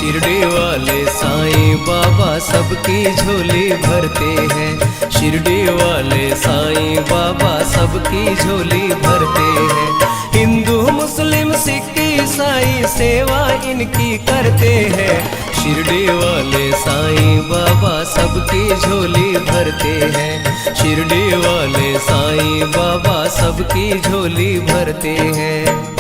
शिरडी वाले साईं बाबा सबकी झोली भरते हैं। शिरडी वाले साईं बाबा सबकी झोली भरते हैं। हिंदू मुस्लिम सिख ईसाई सेवा इनकी करते हैं। शिरडी वाले साईं बाबा सबकी झोली भरते हैं। शिरडी वाले साईं बाबा सबकी झोली भरते हैं।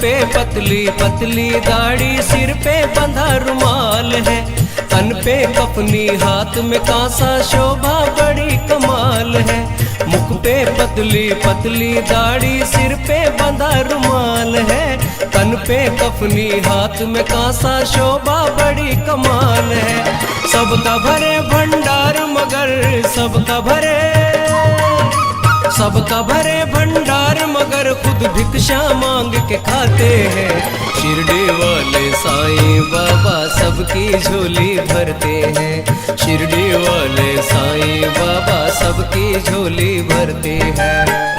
पे पतली पतली दाढ़ी, सिर पे बंधा रुमाल है, तन पे कफनी, हाथ में कांसा, शोभा बड़ी कमाल है। मुख पे पतली पतली दाढ़ी, सिर पे बंधा रुमाल है, तन पे कफनी, हाथ में कांसा, शोभा बड़ी कमाल है। सबका भरे भंडार मगर सबका भरे भंडार मगर खुद भिक्षा मांग के खाते हैं। शिरडी वाले साईं बाबा सबकी झोली भरते हैं। शिरडी वाले साईं बाबा सबकी झोली भरते हैं।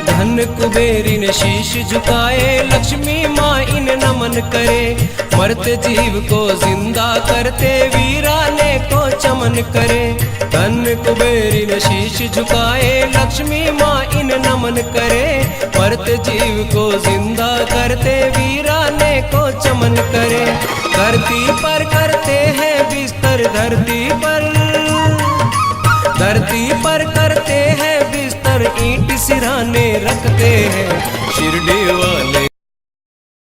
धन कुबेरी ने शीश झुकाए, लक्ष्मी माँ इन नमन करे। मरते जीव को जिंदा करते, वीराने को चमन करे। धन कुबेरी ने शीश झुकाए, लक्ष्मी माँ इन नमन करे। मरते जीव को जिंदा करते, वीराने को चमन करे। धरती पर करते हैं बिस्तर, धरती पर करते हैं बिस्तर, ईंट सिराने रखते हैं। शिरडी वाले